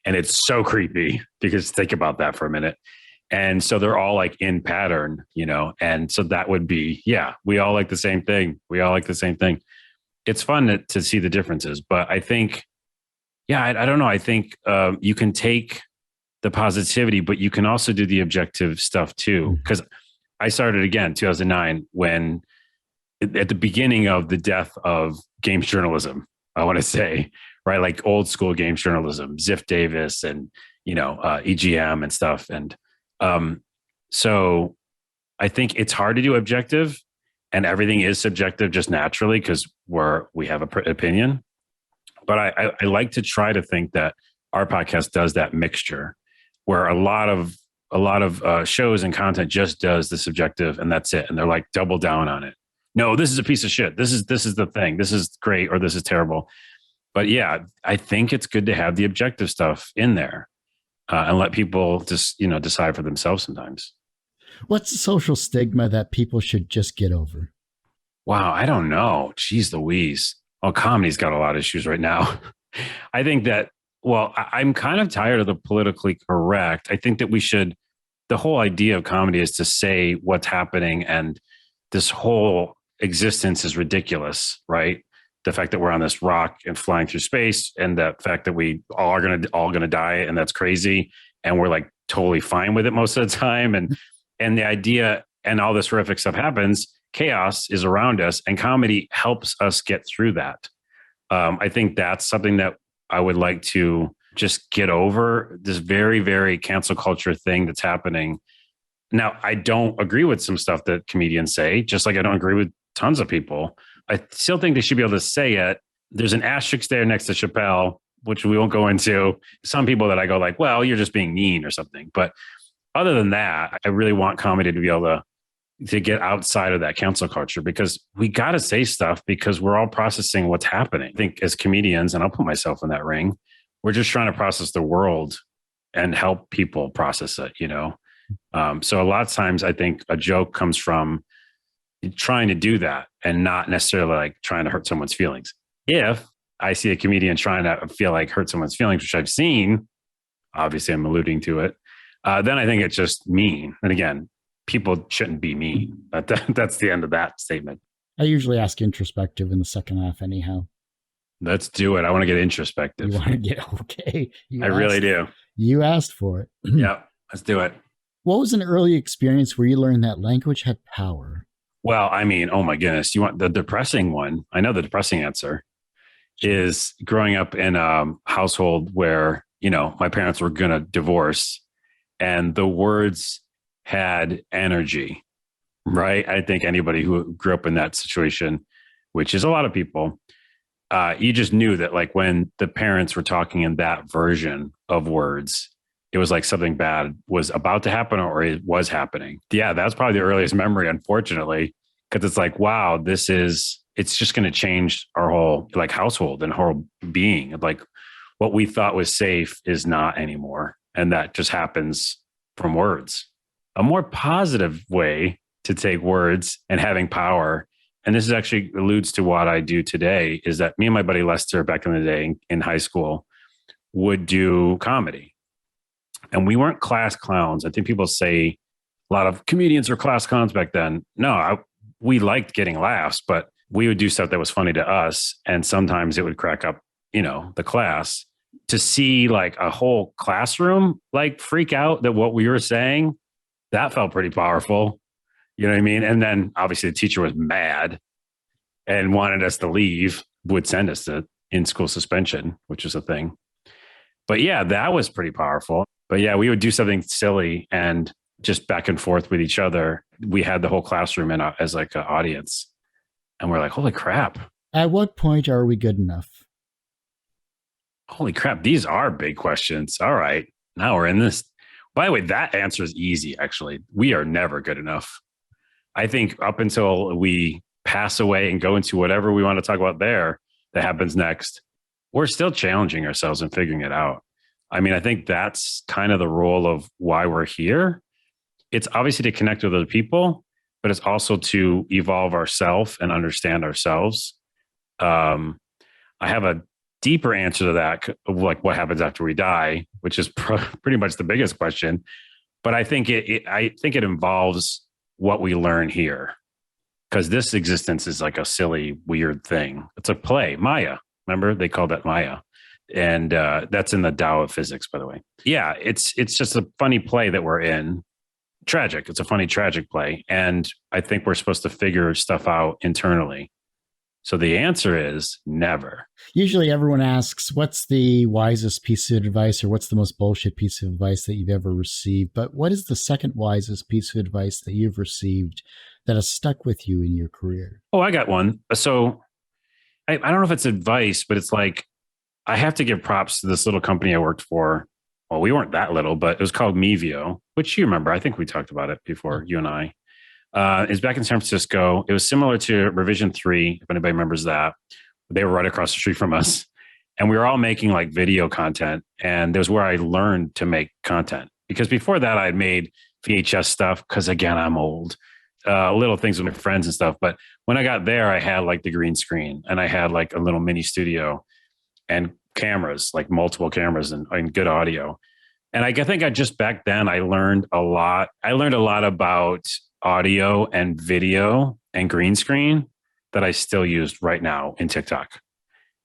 And it's so creepy because think about that for a minute. And so they're all like in pattern, you know, and so that would be, yeah, we all like the same thing. We all like the same thing. It's fun to see the differences, but I think, yeah, I don't know. I think you can take the positivity, but you can also do the objective stuff too. Because I started again 2009 when at the beginning of the death of games journalism, I want to say, right, like old school games journalism, Ziff Davis and EGM and stuff, and so I think it's hard to do objective, and everything is subjective just naturally because we have an opinion. But I like to try to think that our podcast does that mixture where a lot of shows and content just does the subjective and that's it, and they're like double down on it. No, this is a piece of shit. This is the thing. This is great or this is terrible. But yeah, I think it's good to have the objective stuff in there and let people just decide for themselves sometimes. What's the social stigma that people should just get over? Wow, I don't know. Jeez Louise. Oh, comedy's got a lot of issues right now. I think that, well, I'm kind of tired of the politically correct. I think that the whole idea of comedy is to say what's happening, and this whole existence is ridiculous, right? The fact that we're on this rock and flying through space, and the fact that we all are gonna die, and that's crazy, and we're like totally fine with it most of the time, and the idea and all this horrific stuff happens, chaos is around us, and comedy helps us get through that. I think that's something that I would like to just get over, this very, very cancel culture thing that's happening. Now, I don't agree with some stuff that comedians say, just like I don't agree with tons of people. I still think they should be able to say it. There's an asterisk there next to Chappelle, which we won't go into. Some people that I go like, well, you're just being mean or something. But other than that, I really want comedy to be able to get outside of that cancel culture, because we got to say stuff because we're all processing what's happening. I think as comedians, and I'll put myself in that ring, we're just trying to process the world and help people process it, So a lot of times I think a joke comes from trying to do that and not necessarily like trying to hurt someone's feelings. If I see a comedian trying to hurt someone's feelings, which I've seen, obviously I'm alluding to it, then I think it's just mean. And again, people shouldn't be mean. That's the end of that statement. I usually ask introspective in the second half anyhow. Let's do it. I want to get introspective. You want to get okay. I really do. You asked for it. Yeah, let's do it. What was an early experience where you learned that language had power? Well, I mean, oh my goodness. You want the depressing one? I know the depressing answer is growing up in a household where, my parents were going to divorce and the words had energy, right? I think anybody who grew up in that situation, which is a lot of people, you just knew that like when the parents were talking in that version of words, it was like something bad was about to happen or it was happening. Yeah, that's probably the earliest memory, unfortunately, because it's like, wow, it's just going to change our whole like household and whole being. Like what we thought was safe is not anymore. And that just happens from words. A more positive way to take words and having power, and this is actually alludes to what I do today, is that me and my buddy Lester back in the day in high school would do comedy. And we weren't class clowns. I think people say a lot of comedians were class clowns back then. No, we liked getting laughs, but we would do stuff that was funny to us. And sometimes it would crack up, the class. To see like a whole classroom like freak out that what we were saying, that felt pretty powerful. You know what I mean? And then obviously the teacher was mad and wanted us to leave, would send us to in-school suspension, which is a thing. But yeah, that was pretty powerful. But yeah, we would do something silly and just back and forth with each other. We had the whole classroom as like an audience. And we're like, holy crap. At what point are we good enough? Holy crap. These are big questions. All right. Now we're in this. By the way, that answer is easy, actually. We are never good enough. I think up until we pass away and go into whatever we want to talk about there that happens next, we're still challenging ourselves and figuring it out. I mean, I think that's kind of the role of why we're here. It's obviously to connect with other people, but it's also to evolve ourselves and understand ourselves. Um, I have a deeper answer to that, like what happens after we die, which is pretty much the biggest question. But I think I think it involves what we learn here, because this existence is like a silly, weird thing. It's a play, Maya. Remember, they called that Maya, and that's in the Tao of physics, by the way. Yeah, it's just a funny play that we're in. Tragic. It's a funny, tragic play, and I think we're supposed to figure stuff out internally. So the answer is never. Usually everyone asks, what's the wisest piece of advice or what's the most bullshit piece of advice that you've ever received? But what is the second wisest piece of advice that you've received that has stuck with you in your career? Oh, I got one. So I don't know if it's advice, but it's like, I have to give props to this little company I worked for. Well, we weren't that little, but it was called Mevio, which you remember. I think we talked about it before, you and I. It's back in San Francisco. It was similar to Revision 3, if anybody remembers that. They were right across the street from us. And we were all making like video content. And it was where I learned to make content. Because before that, I'd made VHS stuff, because again, I'm old. Little things with my friends and stuff. But when I got there, I had like the green screen and I had like a little mini studio and cameras, like multiple cameras and good audio. And I think I just back then I learned a lot. I learned a lot about audio and video and green screen that I still use right now in TikTok.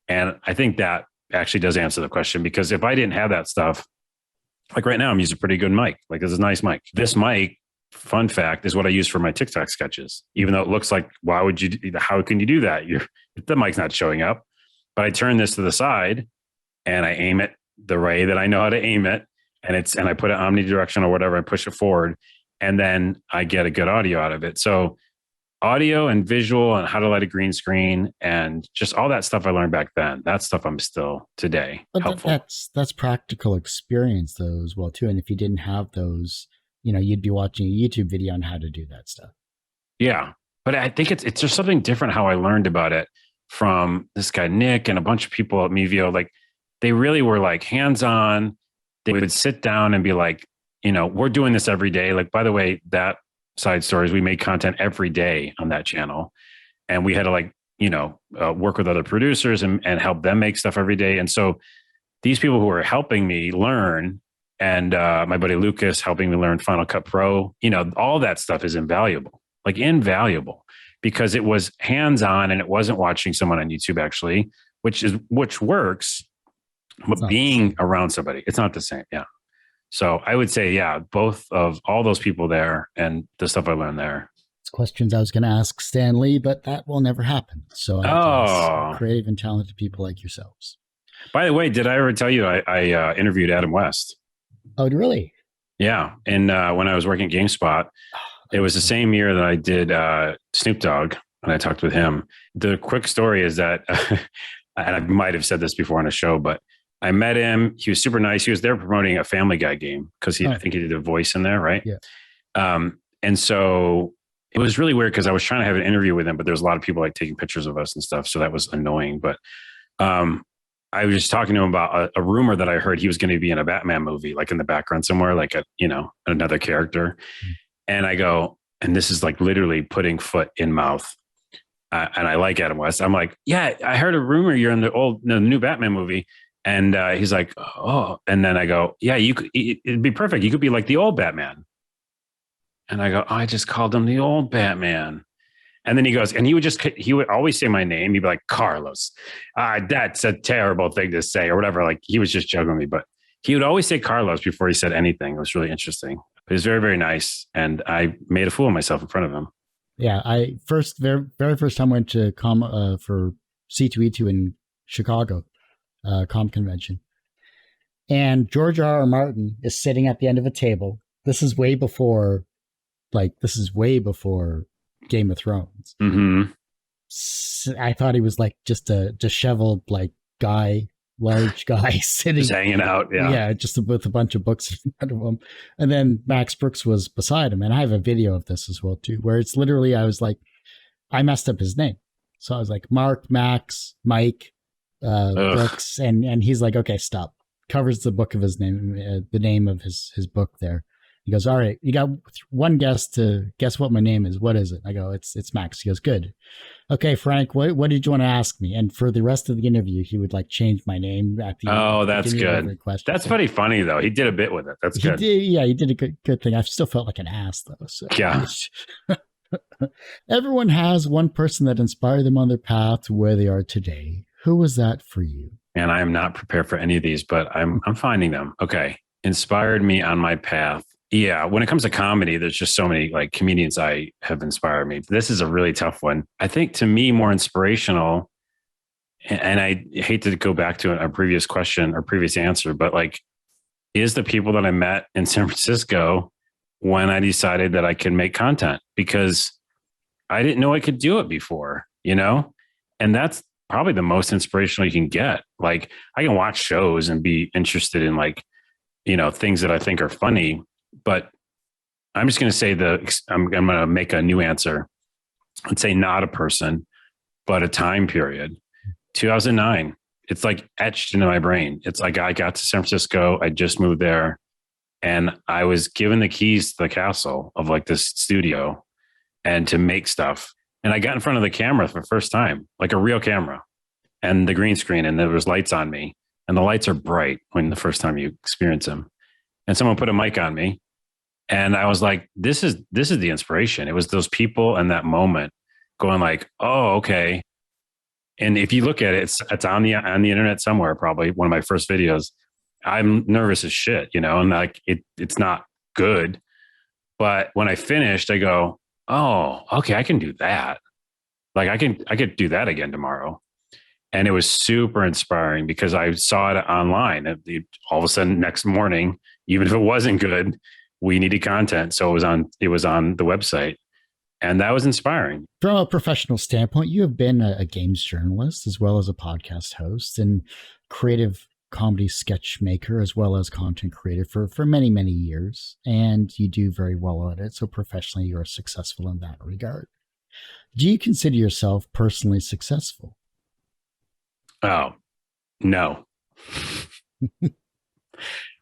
And I think that actually does answer the question, because if I didn't have that stuff, like right now, I'm using a pretty good mic. Like this is a nice mic. This mic, fun fact, is what I use for my TikTok sketches. Even though it looks like, why would you, how can you do that? The mic's not showing up. But I turn this to the side and I aim it the way that I know how to aim it. And I put it omnidirectional or whatever, I push it forward, and then I get a good audio out of it. So audio and visual and how to light a green screen and just all that stuff I learned back then. That stuff I'm still today But helpful. that's practical experience though as well too. And if you didn't have those, you'd be watching a YouTube video on how to do that stuff. Yeah. But I think it's just something different how I learned about it from this guy, Nick, and a bunch of people at Mevio. Like they really were like hands-on. They would sit down and be like, we're doing this every day. Like, by the way, that side stories, we made content every day on that channel. And we had to work with other producers and help them make stuff every day. And so these people who were helping me learn, and my buddy Lucas helping me learn Final Cut Pro, all that stuff is invaluable, because it was hands-on and it wasn't watching someone on YouTube actually, which works. But being around somebody, it's not the same. Yeah. So I would say, yeah, both of all those people there and the stuff I learned there. It's questions I was going to ask Stan Lee, but that will never happen. So I guess creative and talented people like yourselves. By the way, did I ever tell you I interviewed Adam West? Oh, really? Yeah. And when I was working at GameSpot, it was the same year that I did Snoop Dogg, and I talked with him. The quick story is that, and I might have said this before on a show, but I met him. He was super nice. He was there promoting a Family Guy game because I think he did a voice in there, right? Yeah. And so it was really weird because I was trying to have an interview with him, but there's a lot of people like taking pictures of us and stuff. So that was annoying. But I was just talking to him about a rumor that I heard he was going to be in a Batman movie, like in the background somewhere, like another character. And I go, and this is like literally putting foot in mouth. And I like Adam West. I'm like, yeah, I heard a rumor you're in the new Batman movie. And he's like, oh. And then I go, yeah, it'd be perfect. You could be like the old Batman. And I go, oh, I just called him the old Batman. And then he goes, and he would always say my name. He'd be like, Carlos. That's a terrible thing to say or whatever. Like he was just joking with me, but he would always say Carlos before he said anything. It was really interesting. But he was very, very nice. And I made a fool of myself in front of him. Yeah. I very first time went to for C2E2 in Chicago. Com convention, and George R.R. Martin is sitting at the end of a table. This is way before Game of Thrones. Mm-hmm. So I thought he was like just a disheveled like guy large guy sitting, just hanging out. Yeah. yeah, just with a bunch of books in front of him. And then Max Brooks was beside him. And I have a video of this as well, too, where it's literally, I was like, I messed up his name. So I was like, Mark, Max, Mike, Brooks. And he's like, okay, stop. Covers the book of his name, the name of his book there. He goes, all right, you got one guess to guess what my name is. What is it? I go, it's Max. He goes, good. Okay, Frank, what did you want to ask me? And for the rest of the interview, he would like change my name at the Oh, that's good. That's pretty funny though. He did a bit with it. That's good. He did a good thing. I still felt like an ass though. So. Yeah. Everyone has one person that inspired them on their path to where they are today. Who was that for you? And I am not prepared for any of these, but I'm finding them. Okay. Inspired me on my path. Yeah. When it comes to comedy, there's just so many like comedians I have inspired me. This is a really tough one. I think to me, more inspirational, and I hate to go back to a previous question or previous answer, but like, is the people that I met in San Francisco when I decided that I could make content, because I didn't know I could do it before, and that's probably the most inspirational you can get. Like I can watch shows and be interested in like, things that I think are funny, but I'm just going to say I'm going to make a new answer and say not a person, but a time period. 2009. It's like etched into my brain. It's like I got to San Francisco. I just moved there and I was given the keys to the castle of like this studio and to make stuff. And I got in front of the camera for the first time, like a real camera and the green screen. And there was lights on me, and the lights are bright when the first time you experience them. And someone put a mic on me and I was like, this is the inspiration. It was those people and that moment going like, oh, okay. And if you look at it, it's on the internet somewhere, probably one of my first videos. I'm nervous as shit, and like it's not good. But when I finished, I go, oh, okay, I can do that. Like I could do that again tomorrow. And it was super inspiring because I saw it online. All of a sudden, next morning, even if it wasn't good, we needed content, so it was on the website, and that was inspiring. From a professional standpoint, you have been a games journalist as well as a podcast host and creative comedy sketch maker as well as content creator for many, many years, and you do very well at it. So professionally, you're successful in that regard. Do you consider yourself personally successful? Oh, no.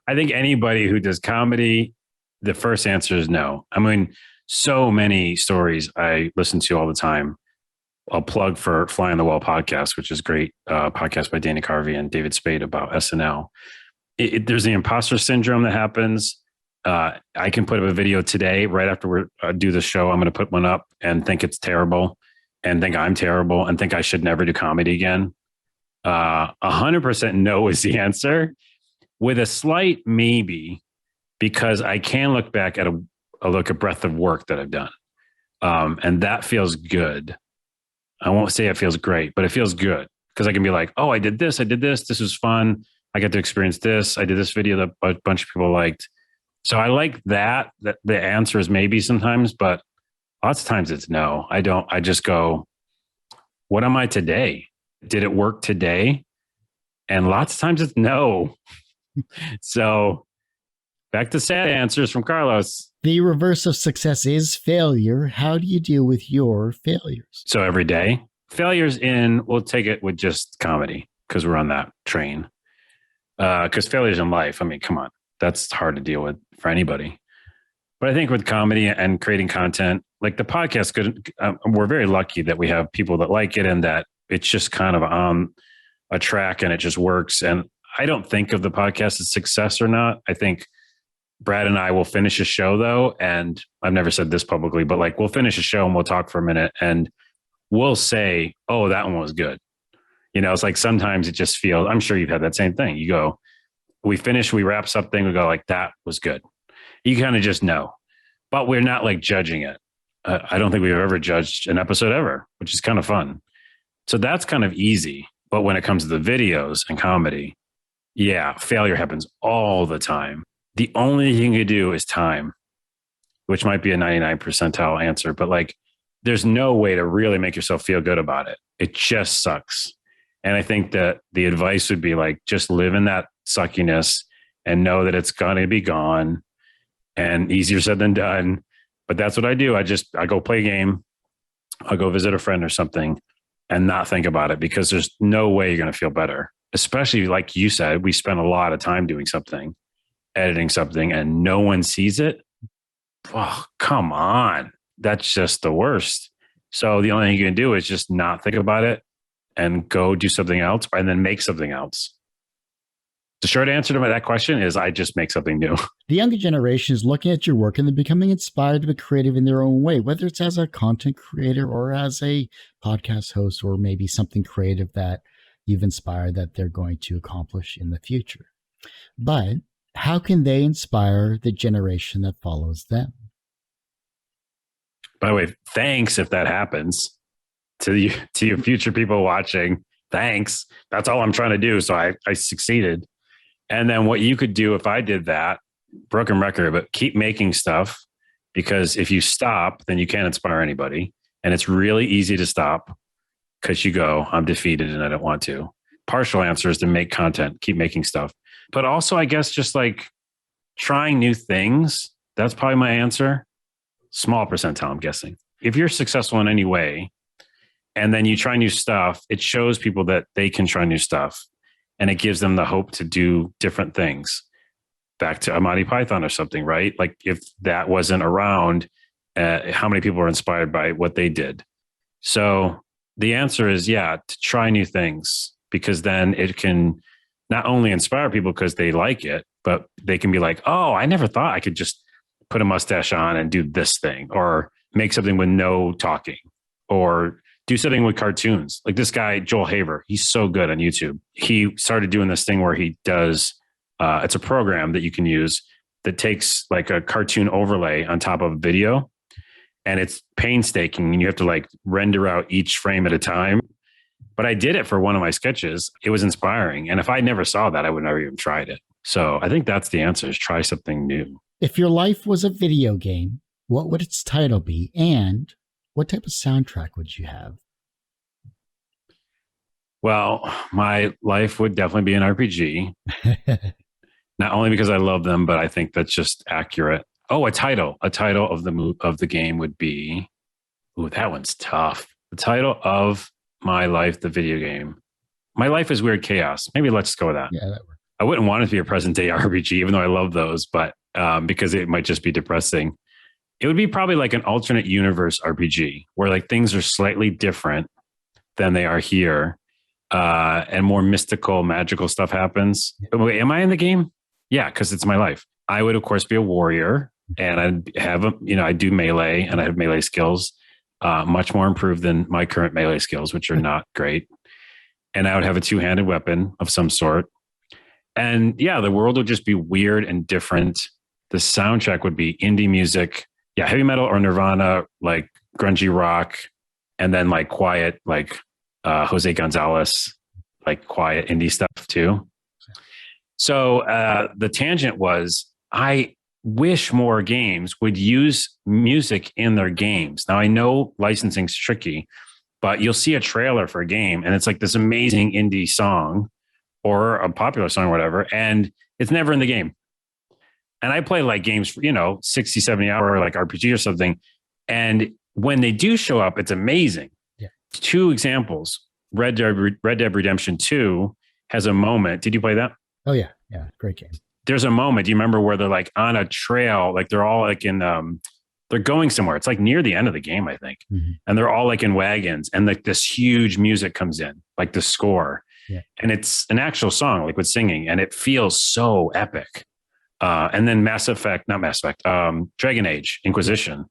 I think anybody who does comedy, the first answer is no. I mean, so many stories I listen to all the time. I'll plug for Fly on the Wall podcast, which is a great podcast by Dana Carvey and David Spade about SNL. There's the imposter syndrome that happens. I can put up a video today, right after we do the show. I'm going to put one up and think it's terrible and think I'm terrible and think I should never do comedy again. 100% no is the answer, with a slight maybe, because I can look back at a breadth of work that I've done. And that feels good. I won't say it feels great, but it feels good because I can be like, oh, I did this. This was fun. I got to experience this. I did this video that a bunch of people liked. So I like that the answer is maybe sometimes, but lots of times it's no. I don't. I just go, what am I today? Did it work today? And lots of times it's no. So back to sad answers from Carlos. The reverse of success is failure. How do you deal with your failures? So every day, failures we'll take it with just comedy because we're on that train. Because failures in life, I mean, come on, that's hard to deal with for anybody. But I think with comedy and creating content, like the podcast, we're very lucky that we have people that like it and that it's just kind of on a track and it just works. And I don't think of the podcast as success or not. I think Brad and I will finish a show though. And I've never said this publicly, but like we'll finish a show and we'll talk for a minute and we'll say, oh, that one was good. It's like sometimes it just feels, I'm sure you've had that same thing. You go, we finish, we wrap something, we go like, that was good. You kind of just know, but we're not like judging it. I don't think we've ever judged an episode ever, which is kind of fun. So that's kind of easy. But when it comes to the videos and comedy, yeah, failure happens all the time. The only thing you do is time, which might be a 99 percentile answer, but like there's no way to really make yourself feel good about it. It just sucks. And I think that the advice would be like, just live in that suckiness and know that it's going to be gone, and easier said than done. But that's what I do. I go play a game. I'll go visit a friend or something and not think about it, because there's no way you're going to feel better. Especially like you said, we spend a lot of time doing something, editing something, and no one sees it. Oh, come on. That's just the worst. So the only thing you can do is just not think about it and go do something else, and then make something else. The short answer to that question is I just make something new. The younger generation is looking at your work and they're becoming inspired to be creative in their own way, whether it's as a content creator or as a podcast host, or maybe something creative that you've inspired that they're going to accomplish in the future. But how can they inspire the generation that follows them? By the way, thanks if that happens to you, to your future people watching. Thanks. That's all I'm trying to do. So I succeeded. And then what you could do if I did that, broken record, but keep making stuff, because if you stop, then you can't inspire anybody. And it's really easy to stop because you go, I'm defeated and I don't want to. Partial answer is to make content, keep making stuff. But also, I guess, just like trying new things. That's probably my answer. Small percentile, I'm guessing. If you're successful in any way and then you try new stuff, it shows people that they can try new stuff, and it gives them the hope to do different things. Back to Monty Python or something, right? Like if that wasn't around, how many people are inspired by what they did? So the answer is, yeah, to try new things, because then it can not only inspire people because they like it, but they can be like, oh, I never thought I could just put a mustache on and do this thing, or make something with no talking, or do something with cartoons. Like this guy, Joel Haver, he's so good on YouTube. He started doing this thing where he does, it's a program that you can use that takes like a cartoon overlay on top of video, and it's painstaking and you have to like render out each frame at a time. But I did it for one of my sketches. It was inspiring. And if I never saw that, I would never even tried it. So I think that's the answer, is try something new. If your life was a video game, what would its title be? And what type of soundtrack would you have? Well, my life would definitely be an RPG. Not only because I love them, but I think that's just accurate. Oh, a title of the game would be, ooh, that one's tough. The title of my life, the video game. My life is weird chaos. Maybe let's go with that. Yeah, that works. I wouldn't want it to be a present day RPG, even though I love those, but because it might just be depressing. It would be probably like an alternate universe RPG where like things are slightly different than they are here, and more mystical, magical stuff happens. Wait, am I in the game? Yeah, because it's my life. I would, of course, be a warrior, and I'd have, I do melee, and I have melee skills, much more improved than my current melee skills, which are not great. And I would have a two-handed weapon of some sort. And yeah, the world would just be weird and different. The soundtrack would be indie music. Yeah, heavy metal or Nirvana, like grungy rock, and then like quiet, like Jose Gonzalez, like quiet indie stuff too. So the tangent was, I wish more games would use music in their games. Now I know licensing's tricky, but you'll see a trailer for a game and it's like this amazing indie song or a popular song or whatever, and it's never in the game. And I play like games for, 60, 70 hour like RPG or something. And when they do show up, it's amazing. Yeah. Two examples. Red Dead Redemption 2 has a moment. Did you play that? Oh, yeah. Yeah. Great game. There's a moment. Do you remember where they're like on a trail? Like they're all like in, they're going somewhere. It's like near the end of the game, I think. Mm-hmm. And they're all like in wagons, and like this huge music comes in, like the score. Yeah. And it's an actual song, like with singing, and it feels so epic. And then Dragon Age Inquisition.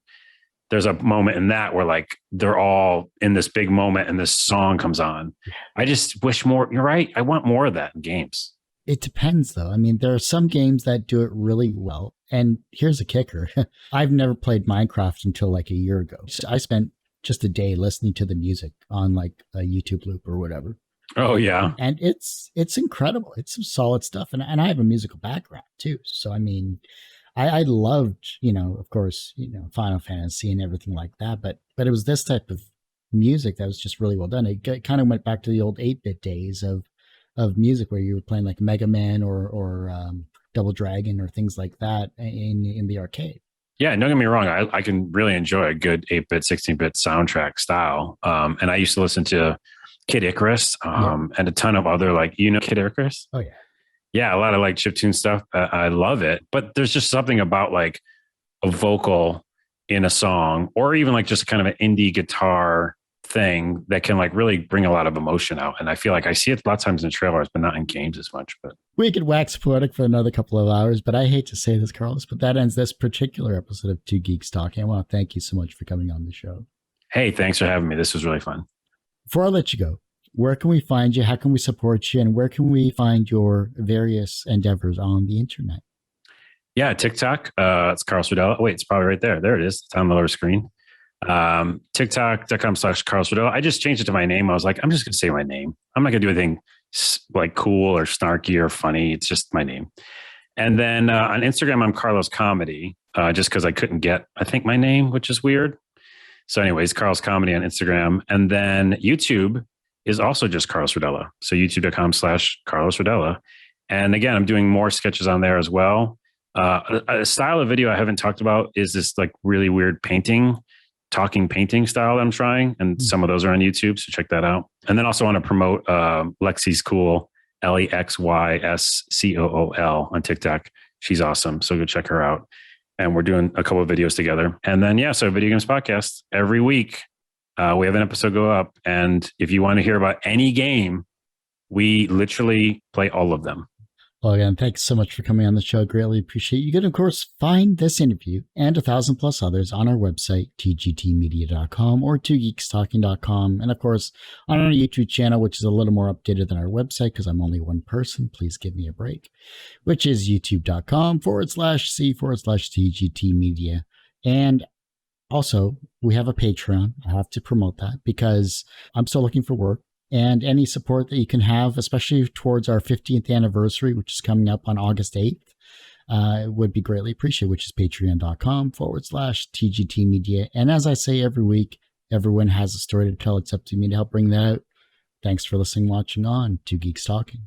There's a moment in that where like they're all in this big moment and this song comes on. I just wish more. You're right. I want more of that in games. It depends, though. I mean, there are some games that do it really well. And here's a kicker. I've never played Minecraft until like a year ago. I spent just a day listening to the music on like a YouTube loop or whatever. Oh, yeah. And it's incredible. It's some solid stuff. And I have a musical background, too. So, I mean, I loved, of course, Final Fantasy and everything like that. But it was this type of music that was just really well done. It kind of went back to the old 8-bit days of music where you were playing like Mega Man or Double Dragon or things like that in the arcade. Yeah, don't get me wrong. I can really enjoy a good 8-bit, 16-bit soundtrack style. And I used to listen to Kid Icarus and a ton of other, like, Kid Icarus? Oh, yeah. Yeah, a lot of like chiptune stuff. I love it. But there's just something about like a vocal in a song or even like just kind of an indie guitar thing that can like really bring a lot of emotion out. And I feel like I see it a lot of times in trailers, but not in games as much. But we could wax poetic for another couple of hours, but I hate to say this, Carlos, but that ends this particular episode of Two Geeks Talking. I want to thank you so much for coming on the show. Hey, thanks for having me. This was really fun. Before I let you go, where can we find you? How can we support you? And where can we find your various endeavors on the internet? Yeah, TikTok. It's Carlos Rodela. Wait, it's probably right there. There it is. It's on the lower screen. TikTok.com/Carlos Rodela. I just changed it to my name. I was like, I'm just going to say my name. I'm not going to do anything like cool or snarky or funny. It's just my name. And then on Instagram, I'm Carlos Comedy, just because I couldn't get, I think, my name, which is weird. So anyways, Carlos Comedy on Instagram. And then YouTube is also just Carlos Rodela. So youtube.com/Carlos Rodela. And again, I'm doing more sketches on there as well. A style of video I haven't talked about is this like really weird talking painting style that I'm trying. And some of those are on YouTube. So check that out. And then also want to promote Lexi's Cool, LEXYSCOOL on TikTok. She's awesome. So go check her out. And we're doing a couple of videos together. And then, so Video Games Podcast every week. We have an episode go up. And if you want to hear about any game, we literally play all of them. Well, again, thanks so much for coming on the show. Greatly appreciate it. You can, of course, find this interview and 1,000+ others on our website, tgtmedia.com or twogeekstalking.com. And, of course, on our YouTube channel, which is a little more updated than our website because I'm only one person. Please give me a break, which is youtube.com/c/tgtmedia. And also, we have a Patreon. I have to promote that because I'm still looking for work. And any support that you can have, especially towards our 50th anniversary, which is coming up on August 8th, would be greatly appreciated, which is patreon.com/TGTmedia. And as I say every week, everyone has a story to tell. It's up to me to help bring that out. Thanks for listening, watching on Two Geeks Talking.